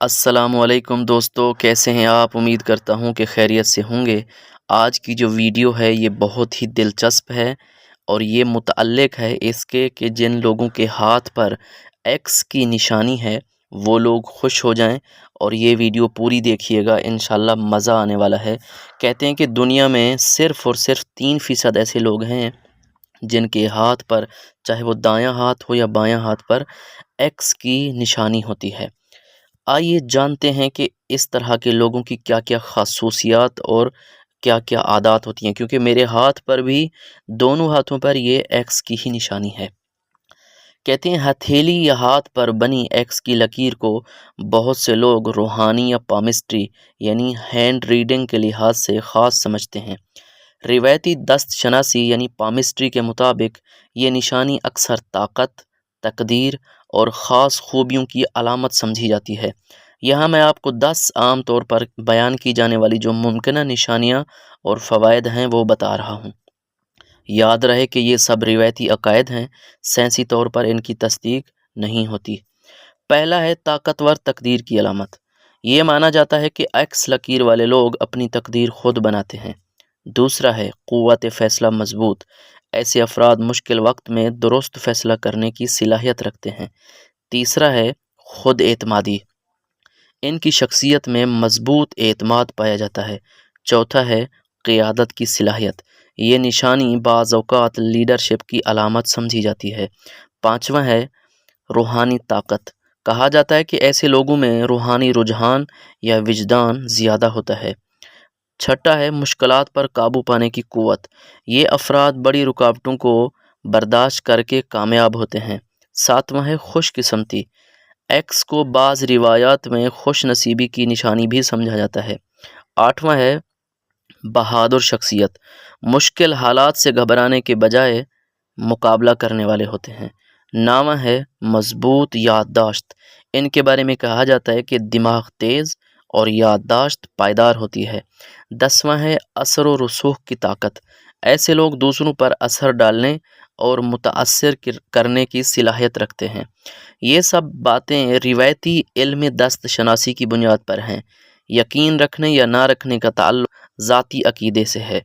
السلام علیکم دوستو، کیسے ہیں آپ؟ امید کرتا ہوں کہ خیریت سے ہوں گے۔ آج کی جو ویڈیو ہے یہ بہت ہی دلچسپ ہے اور یہ متعلق ہے اس کے کہ جن لوگوں کے ہاتھ پر ایکس کی نشانی ہے وہ لوگ خوش ہو جائیں، اور یہ ویڈیو پوری دیکھیے گا، انشاءاللہ مزہ آنے والا ہے۔ کہتے ہیں کہ دنیا میں صرف اور صرف 3% ایسے لوگ ہیں جن کے ہاتھ پر، چاہے وہ دایاں ہاتھ ہو یا بایاں ہاتھ پر، ایکس کی نشانی ہوتی ہے۔ آئیے جانتے ہیں کہ اس طرح کے لوگوں کی کیا کیا خصوصیات اور کیا کیا عادات ہوتی ہیں، کیونکہ میرے ہاتھ پر بھی، دونوں ہاتھوں پر یہ ایکس کی ہی نشانی ہے۔ کہتے ہیں ہتھیلی یا ہاتھ پر بنی ایکس کی لکیر کو بہت سے لوگ روحانی یا پامسٹری یعنی ہینڈ ریڈنگ کے لحاظ سے خاص سمجھتے ہیں۔ روایتی دست شناسی یعنی پامسٹری کے مطابق یہ نشانی اکثر طاقت، تقدیر اور خاص خوبیوں کی علامت سمجھی جاتی ہے۔ یہاں میں آپ کو 10 عام طور پر بیان کی جانے والی جو ممکنہ نشانیاں اور فوائد ہیں وہ بتا رہا ہوں۔ یاد رہے کہ یہ سب روایتی عقائد ہیں، سائنسی طور پر ان کی تصدیق نہیں ہوتی۔ پہلا ہے طاقتور تقدیر کی علامت۔ یہ مانا جاتا ہے کہ ایکس لکیر والے لوگ اپنی تقدیر خود بناتے ہیں۔ دوسرا ہے قوت فیصلہ مضبوط۔ ایسے افراد مشکل وقت میں درست فیصلہ کرنے کی صلاحیت رکھتے ہیں۔ تیسرا ہے خود اعتمادی۔ ان کی شخصیت میں مضبوط اعتماد پایا جاتا ہے۔ چوتھا ہے قیادت کی صلاحیت۔ یہ نشانی بعض اوقات لیڈرشپ کی علامت سمجھی جاتی ہے۔ پانچواں ہے روحانی طاقت۔ کہا جاتا ہے کہ ایسے لوگوں میں روحانی رجحان یا وجدان زیادہ ہوتا ہے۔ چھٹا ہے مشکلات پر قابو پانے کی قوت۔ یہ افراد بڑی رکاوٹوں کو برداشت کر کے کامیاب ہوتے ہیں۔ ساتواں ہے خوش قسمتی۔ ایکس کو بعض روایات میں خوش نصیبی کی نشانی بھی سمجھا جاتا ہے۔ آٹھواں ہے بہادر شخصیت۔ مشکل حالات سے گھبرانے کے بجائے مقابلہ کرنے والے ہوتے ہیں۔ نواں ہے مضبوط یادداشت۔ ان کے بارے میں کہا جاتا ہے کہ دماغ تیز اور یادداشت پائیدار ہوتی ہے۔ دسواں ہے اثر و رسوخ کی طاقت۔ ایسے لوگ دوسروں پر اثر ڈالنے اور متاثر کرنے کی صلاحیت رکھتے ہیں۔ یہ سب باتیں روایتی علم دست شناسی کی بنیاد پر ہیں۔ یقین رکھنے یا نہ رکھنے کا تعلق ذاتی عقیدے سے ہے،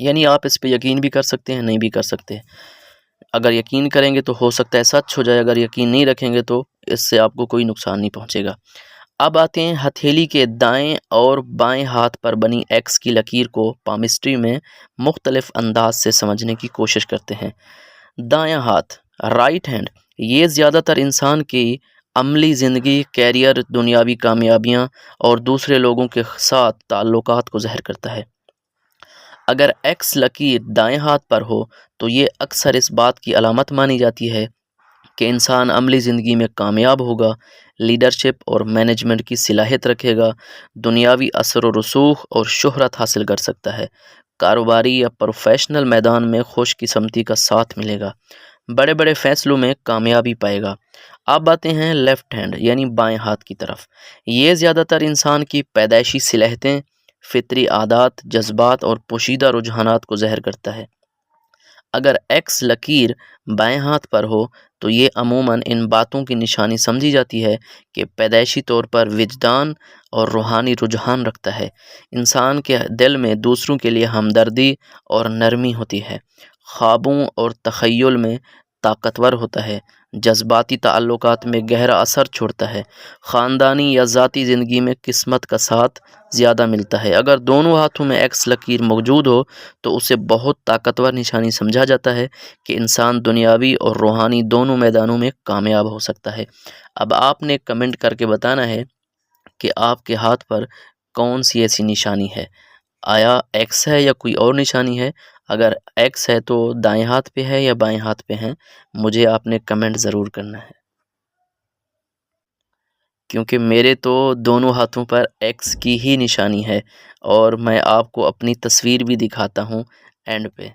یعنی آپ اس پہ یقین بھی کر سکتے ہیں، نہیں بھی کر سکتے۔ اگر یقین کریں گے تو ہو سکتا ہے سچ ہو جائے، اگر یقین نہیں رکھیں گے تو اس سے آپ کو کوئی نقصان نہیں پہنچے گا۔ اب آتے ہیں ہتھیلی کے دائیں اور بائیں ہاتھ پر بنی ایکس کی لکیر کو پامسٹری میں مختلف انداز سے سمجھنے کی کوشش کرتے ہیں۔ دایاں ہاتھ، رائٹ ہینڈ، یہ زیادہ تر انسان کی عملی زندگی، کیریئر، دنیاوی کامیابیاں اور دوسرے لوگوں کے ساتھ تعلقات کو ظاہر کرتا ہے۔ اگر ایکس لکیر دائیں ہاتھ پر ہو تو یہ اکثر اس بات کی علامت مانی جاتی ہے کہ انسان عملی زندگی میں کامیاب ہوگا، لیڈرشپ اور مینجمنٹ کی صلاحیت رکھے گا، دنیاوی اثر و رسوخ اور شہرت حاصل کر سکتا ہے، کاروباری یا پروفیشنل میدان میں خوش قسمتی کا ساتھ ملے گا، بڑے بڑے فیصلوں میں کامیابی پائے گا۔ اب آتے ہیں لیفٹ ہینڈ یعنی بائیں ہاتھ کی طرف۔ یہ زیادہ تر انسان کی پیدائشی صلاحیتیں، فطری عادات، جذبات اور پوشیدہ رجحانات کو ظاہر کرتا ہے۔ اگر ایکس لکیر بائیں ہاتھ پر ہو تو یہ عموماً ان باتوں کی نشانی سمجھی جاتی ہے کہ پیدائشی طور پر وجدان اور روحانی رجحان رکھتا ہے۔ انسان کے دل میں دوسروں کے لیے ہمدردی اور نرمی ہوتی ہے، خوابوں اور تخیل میں طاقتور ہوتا ہے، جذباتی تعلقات میں گہرا اثر چھوڑتا ہے، خاندانی یا ذاتی زندگی میں قسمت کا ساتھ زیادہ ملتا ہے۔ اگر دونوں ہاتھوں میں ایکس لکیر موجود ہو تو اسے بہت طاقتور نشانی سمجھا جاتا ہے کہ انسان دنیاوی اور روحانی دونوں میدانوں میں کامیاب ہو سکتا ہے۔ اب آپ نے کمنٹ کر کے بتانا ہے کہ آپ کے ہاتھ پر کون سی ایسی نشانی ہے، آیا ایکس ہے یا کوئی اور نشانی ہے؟ اگر ایکس ہے تو دائیں ہاتھ پہ ہے یا بائیں ہاتھ پہ ہے؟ مجھے آپ نے کمنٹ ضرور کرنا ہے، کیونکہ میرے تو دونوں ہاتھوں پر ایکس کی ہی نشانی ہے، اور میں آپ کو اپنی تصویر بھی دکھاتا ہوں اینڈ پہ۔